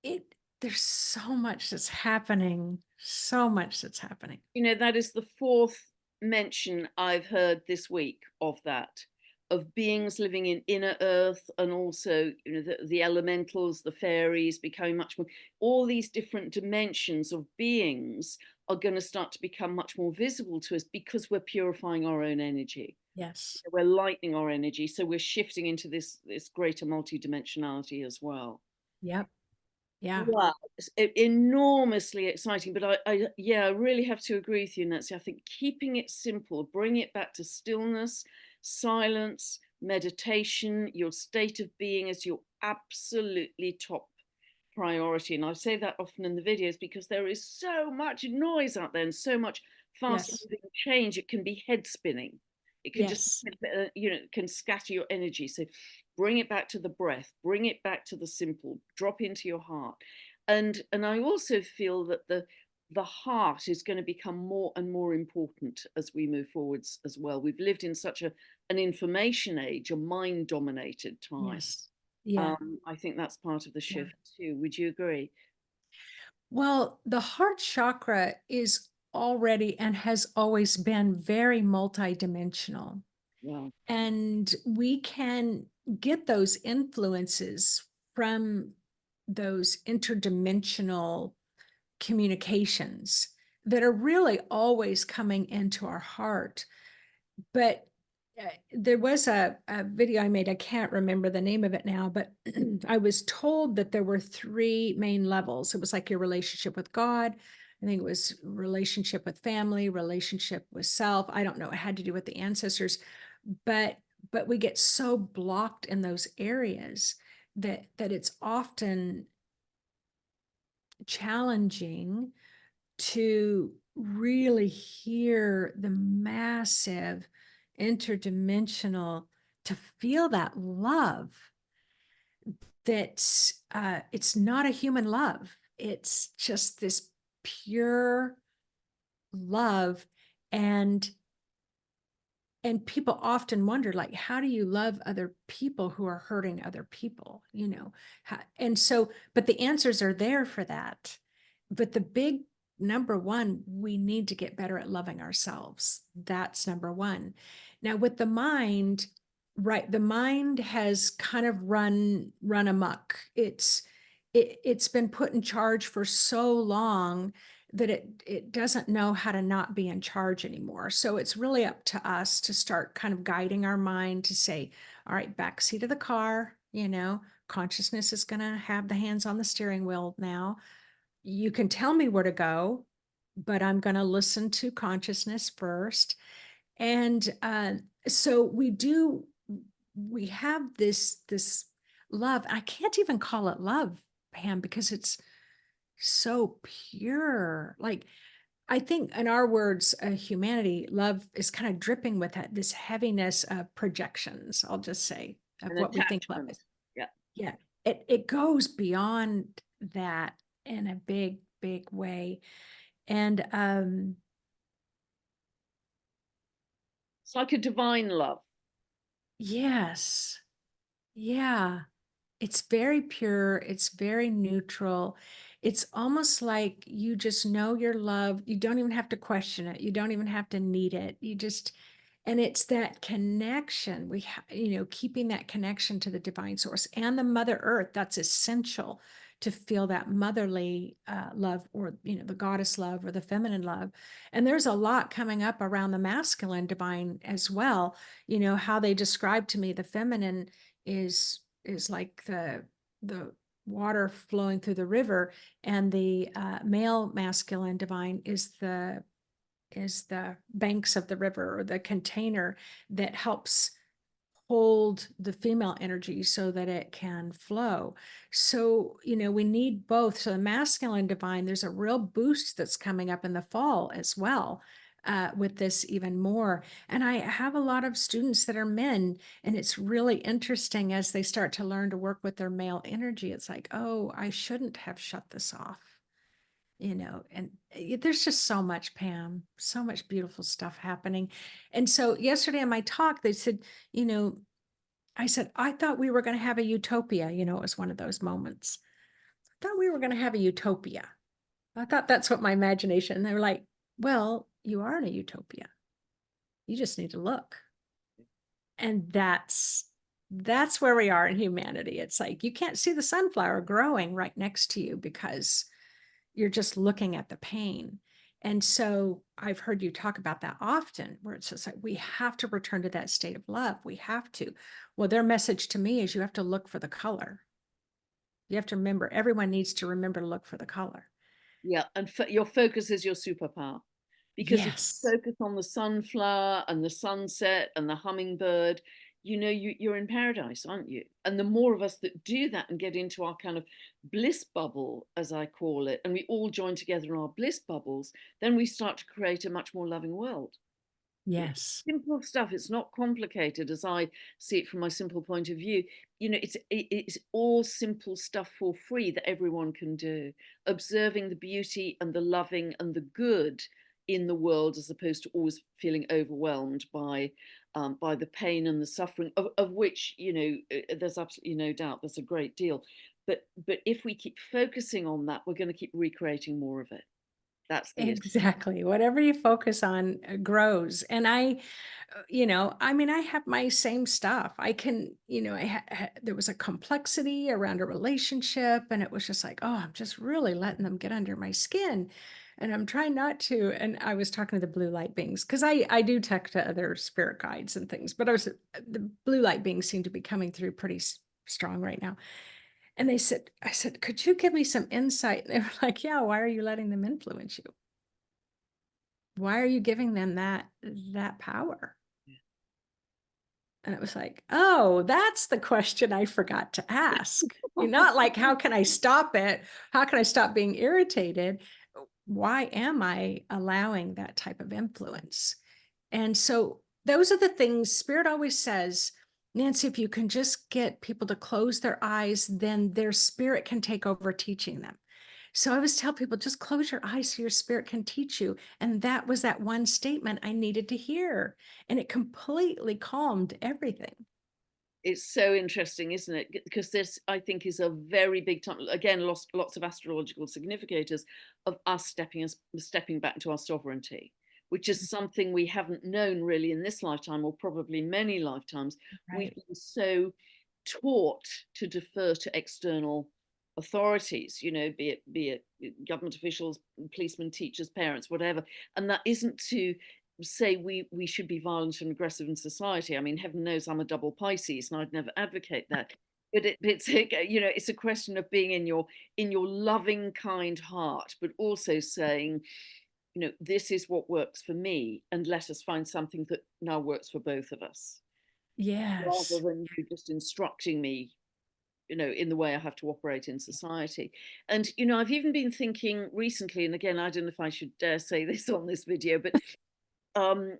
it there's so much that's happening, so much that's happening. That is the fourth mention I've heard this week of that, of beings living in inner earth, and also, the elementals, the fairies becoming much more, all these different dimensions of beings are going to start to become much more visible to us because we're purifying our own energy. Yes. We're lightening our energy. So we're shifting into this greater multidimensionality as well. Yep. Yeah. Wow, it's enormously exciting. But I really have to agree with you, Nancy. I think keeping it simple, bring it back to stillness, silence, meditation, your state of being is your absolutely top priority. And I say that often in the videos because there is so much noise out there and so much fast Yes. moving change. It can be head spinning. It can just, Yes. it can scatter your energy. So bring it back to the breath, bring it back to the simple, drop into your heart. And I also feel that the heart is going to become more and more important as we move forwards as well. We've lived in such an information age, a mind dominated time. Yes. Yeah. I think that's part of the Yeah. shift too. Would you agree? Well, the heart chakra is already and has always been very multidimensional. Well, And we can get those influences from those interdimensional communications that are really always coming into our heart. But there was a video I made, I can't remember the name of it now, but I was told that there were three main levels. It was like your relationship with God. I think it was relationship with family, relationship with self. I don't know. It had to do with the ancestors, but we get so blocked in those areas that it's often challenging to really hear the massive interdimensional, to feel that love, that's it's not a human love, it's just this pure love. And people often wonder, like, how do you love other people who are hurting other people, and so, but the answers are there for that. But the big number one, we need to get better at loving ourselves. That's number one. Now with the mind, right, the mind has kind of run amok. It's been put in charge for so long that it doesn't know how to not be in charge anymore. So it's really up to us to start kind of guiding our mind to say, all right, backseat of the car, consciousness is going to have the hands on the steering wheel now. You can tell me where to go, but I'm going to listen to consciousness first. And so we have this love. I can't even call it love, Pam, because it's so pure. Like, I think in our words, humanity, love is kind of dripping with this heaviness of projections, I'll just say, of an what we think love attachment. is. Yeah. Yeah, it goes beyond that in a big, big way. And It's like a divine love. yes, yeah. It's very pure. It's very neutral. It's almost like you just know your love. You don't even have to question it. You don't even have to need it. And it's that connection. Keeping that connection to the divine source and the Mother Earth. That's essential to feel that motherly love, or, the goddess love or the feminine love. And there's a lot coming up around the masculine divine as well. How they describe to me the feminine is like the water flowing through the river, and the male masculine divine is the banks of the river, or the container that helps hold the female energy so that it can flow. So, we need both. So the masculine divine, there's a real boost that's coming up in the fall as well. With this even more. And I have a lot of students that are men, and it's really interesting as they start to learn to work with their male energy. It's like, oh, I shouldn't have shut this off. And there's just so much, Pam, so much beautiful stuff happening. And so yesterday in my talk, they said, you know, I said, I thought we were going to have a utopia. It was one of those moments. I thought we were going to have a utopia. I thought that's what my imagination. And they were like, well, you are in a utopia. You just need to look. And that's where we are in humanity. It's like you can't see the sunflower growing right next to you because you're just looking at the pain. And so I've heard you talk about that often, where it's just like, we have to return to that state of love. We have to. Well, their message to me is you have to look for the color. You have to remember, everyone needs to remember to look for the color. Yeah, and your focus is your superpower. Because if you Yes. focus on the sunflower and the sunset and the hummingbird, you're in paradise, aren't you? And the more of us that do that and get into our kind of bliss bubble, as I call it, and we all join together in our bliss bubbles, then we start to create a much more loving world. It's Yes. simple stuff. It's not complicated, as I see it from my simple point of view. It's all simple stuff for free that everyone can do. Observing the beauty and the loving and the good in the world, as opposed to always feeling overwhelmed by the pain and the suffering, of which there's absolutely no doubt. There's a great deal, but if we keep focusing on that, we're going to keep recreating more of it. That's the issue. Exactly. Whatever you focus on grows. And I mean, I have my same stuff. I can, there was a complexity around a relationship, and it was just like, oh, I'm just really letting them get under my skin. And I'm trying not to. And I was talking to the blue light beings, because I do talk to other spirit guides and things, but the blue light beings seem to be coming through pretty strong right now. And I said, could you give me some insight? And they were like, yeah, why are you letting them influence you? Why are you giving them that power? And it was like, oh, that's the question I forgot to ask. You're not like, how can I stop it? How can I stop being irritated? Why am I allowing that type of influence? And so those are the things Spirit always says, Nancy, if you can just get people to close their eyes, then their spirit can take over teaching them. So I always tell people, just close your eyes so your spirit can teach you. And that was that one statement I needed to hear. And it completely calmed everything. It's so interesting, isn't it? Because this, I think, is a very big time. Again, lots of astrological significators of us stepping back to our sovereignty, which is something we haven't known really in this lifetime, or probably many lifetimes. We've Right. been so taught to defer to external authorities, be it government officials, policemen, teachers, parents, whatever, and that isn't to say we should be violent and aggressive in society. I mean, heaven knows I'm a double Pisces, and I'd never advocate that. But it's a question of being in your loving, kind heart, but also saying, this is what works for me, and let us find something that now works for both of us, rather Yes. than you just instructing me, in the way I have to operate in society. And I've even been thinking recently, and again, I don't know if I should dare say this on this video, but um,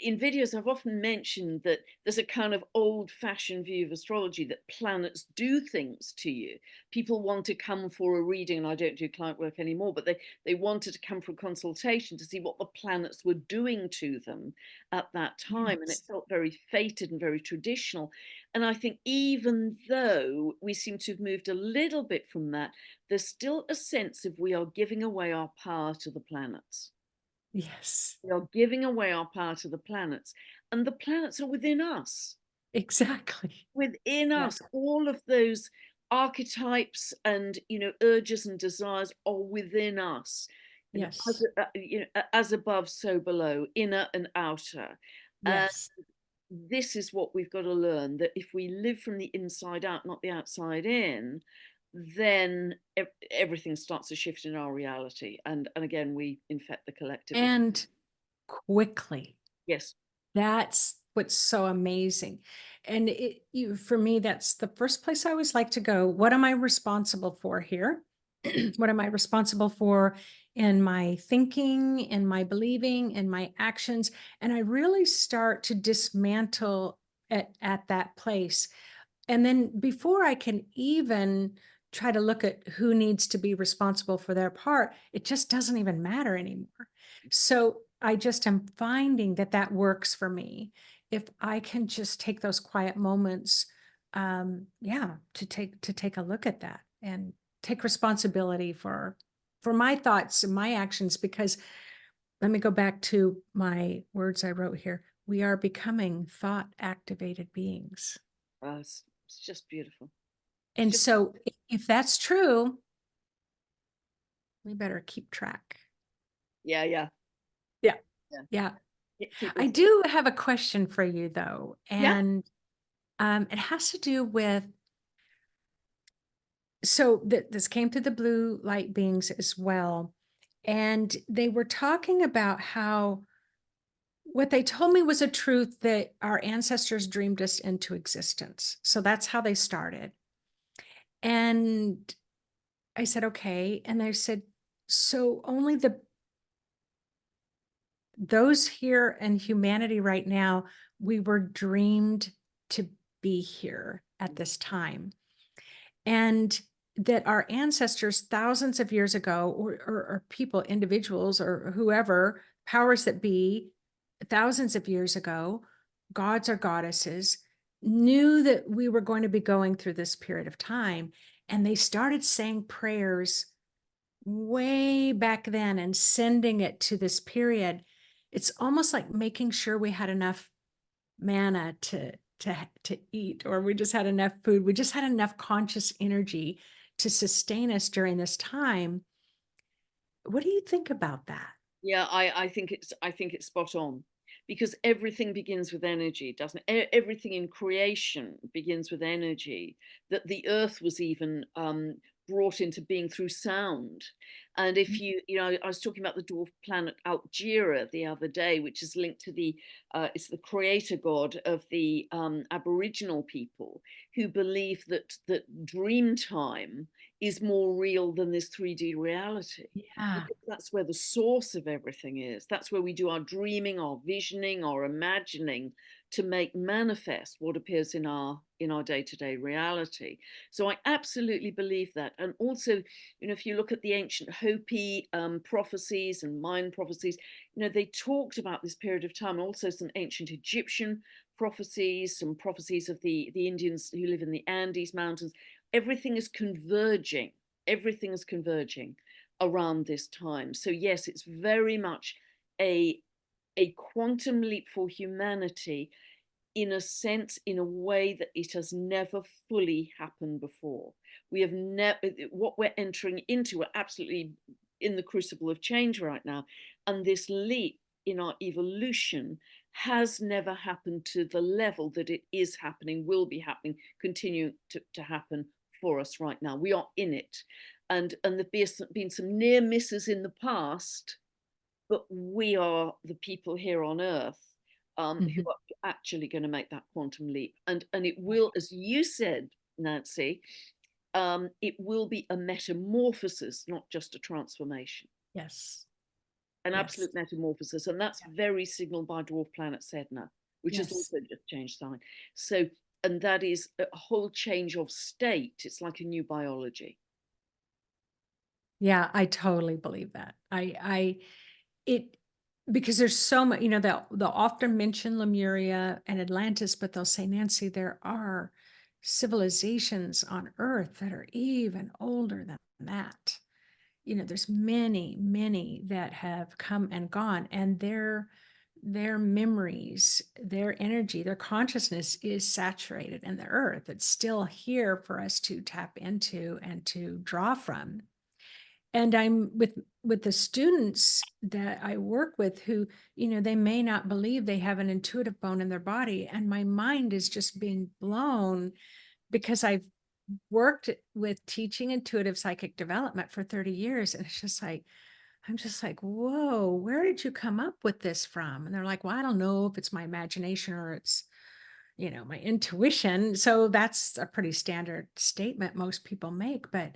in videos, I've often mentioned that there's a kind of old fashioned view of astrology that planets do things to you. People want to come for a reading, and I don't do client work anymore, but they wanted to come for a consultation to see what the planets were doing to them at that time. And it Yes. felt very fated and very traditional. And I think even though we seem to have moved a little bit from that, there's still a sense of we are giving away our power to the planets. Yes. We are giving away our power to the planets, and the planets are within us. Exactly. Within Yeah. us, all of those archetypes and, urges and desires are within us. Yes. As above, so below, inner and outer. And Yes. this is what we've got to learn, that if we live from the inside out, not the outside in, then everything starts to shift in our reality. And again, we infect the collective. And quickly. Yes. That's what's so amazing. And for me, that's the first place I always like to go. What am I responsible for here? What am I responsible for in my thinking, in my believing, in my actions? And I really start to dismantle at that place. And then before I can even try to look at who needs to be responsible for their part, it just doesn't even matter anymore. So I just am finding that that works for me. If I can just take those quiet moments, yeah, to take a look at that and take responsibility for my thoughts and my actions. Because let me go back to my words I wrote here. We are becoming thought activated beings. It's just beautiful. It's And just, so if that's true, we better keep track. yeah, yeah, Yeah. yeah. Yeah. Keep I us. do have a question for you though. Yeah. And it has to do with, so this came through the blue light beings as well. And they were talking about how what they told me was a truth that our ancestors dreamed us into existence. So that's how they started. And I said, okay. And they said, so only those here in humanity right now, we were dreamed to be here at this time. And that our ancestors thousands of years ago, or people, individuals, or whoever, powers that be, thousands of years ago, gods or goddesses, knew that we were going to be going through this period of time. And they started saying prayers way back then and sending it to this period. It's almost like making sure we had enough manna to eat, or we just had enough food, we just had enough conscious energy to sustain us during this time. What do you think about that? Yeah, I think it's spot on, because everything begins with energy, doesn't it? Everything in creation begins with energy. That the earth was even brought into being through sound. And if I was talking about the dwarf planet Algira the other day, which is linked to it's the creator god of the Aboriginal people, who believe that dream time is more real than this 3D reality, Yeah. because that's where the source of everything is. That's where we do our dreaming, our visioning, our imagining, to make manifest what appears in our day-to-day reality. So I absolutely believe that. And also, if you look at the ancient Hopi prophecies and Mayan prophecies, they talked about this period of time. Also some ancient Egyptian prophecies, some prophecies of the Indians who live in the Andes Mountains. Everything is converging. Everything is converging around this time. So yes, it's very much a quantum leap for humanity, in a sense, in a way that it has never fully happened before. We have never, what we're entering into, we're absolutely in the crucible of change right now. And this leap in our evolution has never happened to the level that it is happening, will be happening, continue to happen for us right now. We are in it. And there've been some near misses in the past, but we are the people here on Earth who Mhm. are actually going to make that quantum leap. And it will, as you said, Nancy, it will be a metamorphosis, not just a transformation, Yes. an Yes. absolute metamorphosis. And that's very signaled by dwarf planet Sedna, which has Yes. also just changed sign. So, and that is a whole change of state. It's like a new biology. Yeah, I totally believe that. It because there's so much, they'll often mention Lemuria and Atlantis, but they'll say, Nancy, there are civilizations on Earth that are even older than that. There's many, many that have come and gone, and their memories, their energy, their consciousness is saturated in the earth. It's still here for us to tap into and to draw from. And I'm with the students that I work with who, they may not believe they have an intuitive bone in their body. And my mind is just being blown because I've worked with teaching intuitive psychic development for 30 years. And it's just like, I'm just like, whoa, where did you come up with this from? And they're like, well, I don't know if it's my imagination or it's, my intuition. So that's a pretty standard statement most people make, but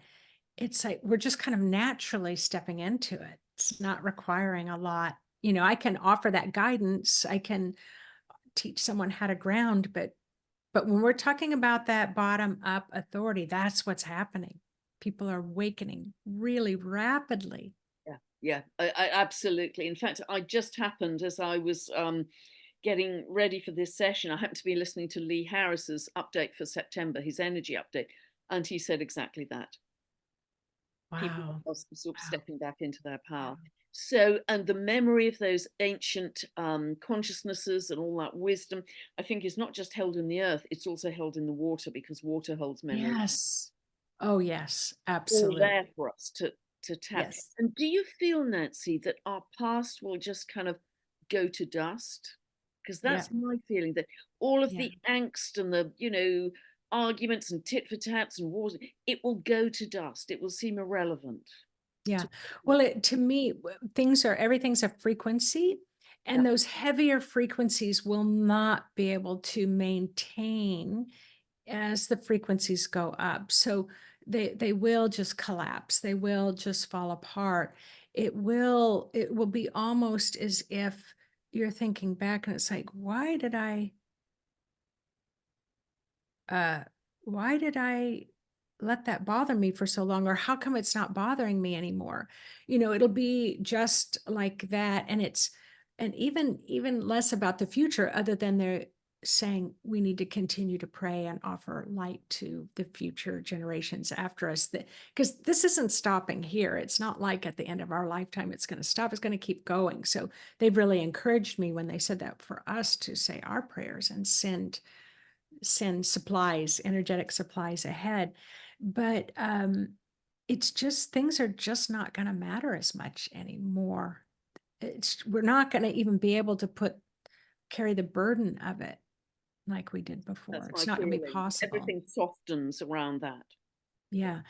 it's like we're just kind of naturally stepping into it. It's not requiring a lot. I can offer that guidance. I can teach someone how to ground, but when we're talking about that bottom up authority, that's what's happening. People are awakening really rapidly. Yeah, yeah, I absolutely. In fact, I just happened as I was getting ready for this session, I happened to be listening to Lee Harris's update for September, his energy update, and he said exactly that. People Wow. are sort of Wow. stepping back into their Wow. power. So, and the memory of those ancient consciousnesses and all that wisdom, I think, is not just held in the earth; it's also held in the water because water holds memory. Yes. Oh, yes, All there absolutely. for us to tap. Yes. And do you feel, Nancy, that our past will just kind of go to dust? Because Yeah. that's my feeling that all of Yeah. the angst and the, arguments and tit for tats and wars, it will go to dust. It will seem irrelevant. Yeah. To, Well, to me, everything's a frequency, yeah, and those heavier frequencies will not be able to maintain as the frequencies go up. So they will just collapse. They will just fall apart. It will be almost as if you're thinking back and it's like, uh, why did I let that bother me for so long? Or how come it's not bothering me anymore? It'll be just like that. And even less about the future, other than they're saying we need to continue to pray and offer light to the future generations after us, that because this isn't stopping here. It's not like at the end of our lifetime it's going to stop. It's going to keep going. So they've really encouraged me when they said that, for us to say our prayers and send supplies, energetic supplies ahead. But it's just, things are just not going to matter as much anymore. We're not going to even be able to carry the burden of it like we did before. that's It's my not going to be feeling. possible. Everything softens around that. Yeah.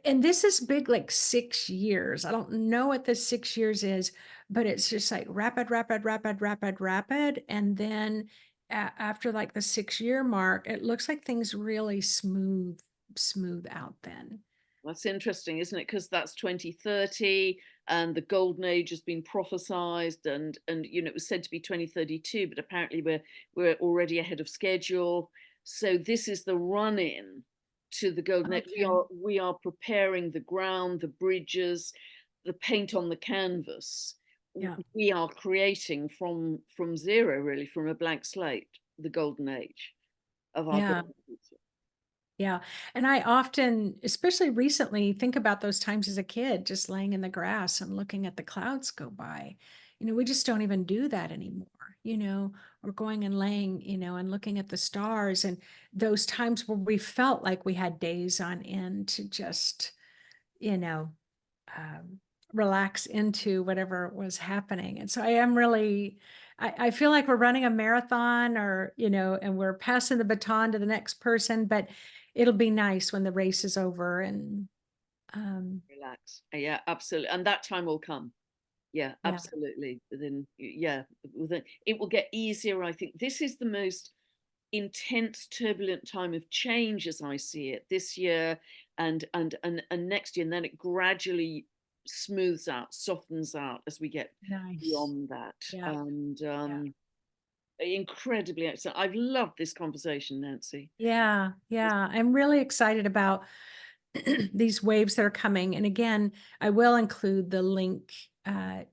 And this is big, like 6 years. I don't know what the 6 years is, but it's just like rapid, rapid, rapid, rapid, rapid. And then after like the 6 year mark, it looks like things really smooth out then. That's interesting, isn't it? Because that's 2030 and the golden age has been prophesized and it was said to be 2032, but apparently we're already ahead of schedule. So this is the run in to the golden age. Okay. We are preparing the ground, the bridges, the paint on the canvas. Yeah. We are creating from zero, really, from a blank slate, the golden age of our Yeah. golden future. Yeah. And I often, especially recently, think about those times as a kid, just laying in the grass and looking at the clouds go by. We just don't even do that anymore, or going and laying, and looking at the stars, and those times where we felt like we had days on end to just, you know, um, relax into whatever was happening. And so I am really, I feel like we're running a marathon, or, and we're passing the baton to the next person, but it'll be nice when the race is over. And Relax. Yeah, absolutely. And that time will come. Yeah, yeah, absolutely. Within it will get easier. I think this is the most intense, turbulent time of change as I see it this year and next year, and then it gradually smooths out, softens out as we get nice. beyond that. Yeah. And Yeah. incredibly excellent. I've loved this conversation, Nancy. Yeah. Yeah. I'm really excited about these waves that are coming. And again, I will include the link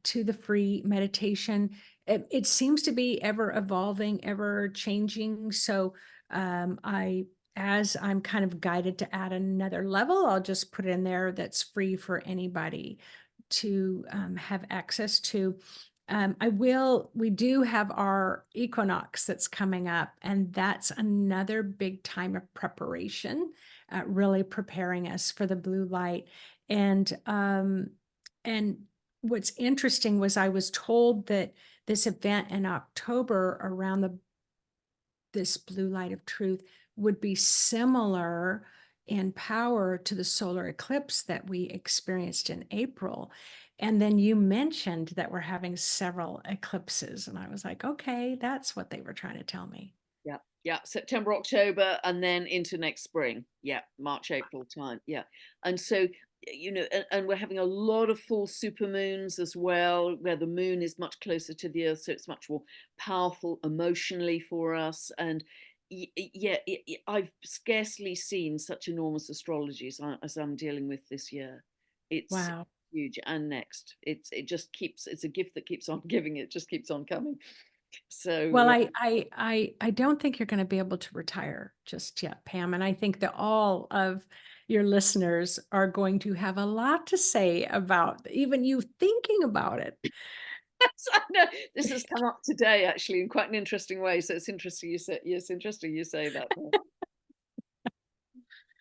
to the free meditation. It seems to be ever evolving, ever changing. So as I'm kind of guided to add another level, I'll just put it in there that's free for anybody to have access to. we do have our equinox that's coming up, and that's another big time of preparation, really preparing us for the blue light. And what's interesting was I was told that this event in October around this blue light of truth would be similar in power to the solar eclipse that we experienced in April. And then you mentioned that we're having several eclipses. And I was like, okay, that's what they were trying to tell me. Yeah, yeah, September, October, and then into next spring. Yeah, March, April time. Yeah, and so and we're having a lot of full super moons as well, where the moon is much closer to the Earth, so it's much more powerful emotionally for us. And yeah, I've scarcely seen such enormous astrology as I'm dealing with this year. It's Wow. huge, and next, it just keeps. It's a gift that keeps on giving. It just keeps on coming. Well, So I don't think you're going to be able to retire just yet, Pam. And I think that all of your listeners are going to have a lot to say about even you thinking about it. I know this has come up today actually in quite an interesting way. So it's interesting you say yes, interesting you say that.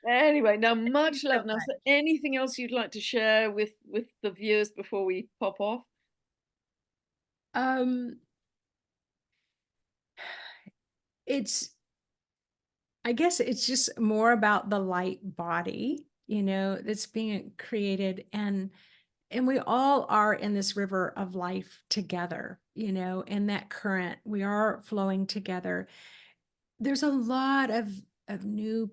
Anyway, now Thank you much so love. Now, is there much. anything else you'd like to share with the viewers before we pop off? Um, it's I guess it's just more about the light body, that's being created, and we all are in this river of life together, in that current. We are flowing together. There's a lot of new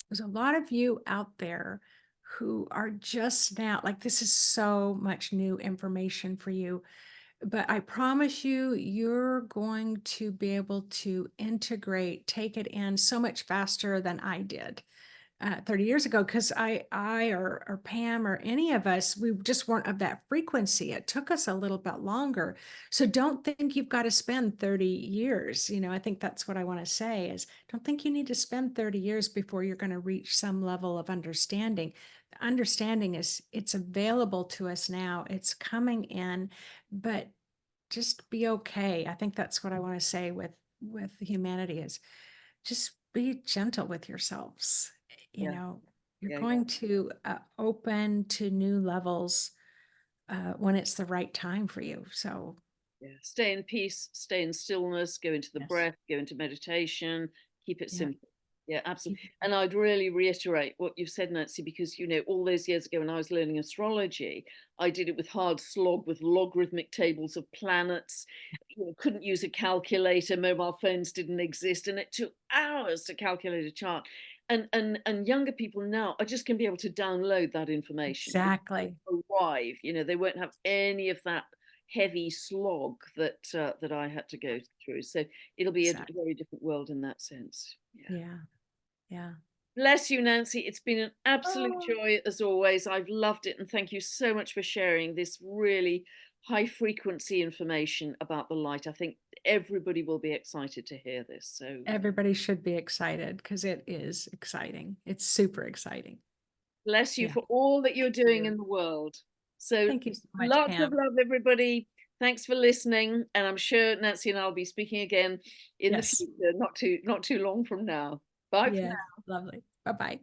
there's a lot of you out there who are just now like this is so much new information for you, but I promise you, you're going to be able to integrate, take it in so much faster than I did 30 years ago, because or Pam or any of us, we just weren't of that frequency. It took us a little bit longer. So don't think you've got to spend 30 years. I think that's what I want to say is don't think you need to spend 30 years before you're going to reach some level of understanding. The understanding it's available to us now. It's coming in, but just be okay. I think that's what I want to say with humanity is just be gentle with yourselves. You Yeah, know, you're yeah, yeah. going to open to new levels when it's the right time for you. So, Yeah. Stay in peace, stay in stillness, go into the yes. breath, go into meditation, keep it Yeah. simple. Yeah, absolutely. Keep And I'd really reiterate what you've said, Nancy, because, all those years ago when I was learning astrology, I did it with hard slog with logarithmic tables of planets. Couldn't use a calculator, mobile phones didn't exist, and it took hours to calculate a chart. And younger people now are just going to be able to download that information. It exactly. will arrive. They won't have any of that heavy slog that I had to go through. So it'll be a Exactly. very different world in that sense. Yeah. Yeah. Yeah. Bless you, Nancy. It's been an absolute Oh, joy as always. I've loved it. And thank you so much for sharing this really high frequency information about the light. I think everybody will be excited to hear this. So everybody should be excited because it is exciting. It's super exciting. bless you Yeah. for all that you're Thank doing you. in the world. So Thank you so much, lots of Pam. love, everybody. Thanks for listening. And I'm sure Nancy and I'll be speaking again in the Yes. future, not too long from now. Bye for Yes. now. Lovely. Bye bye.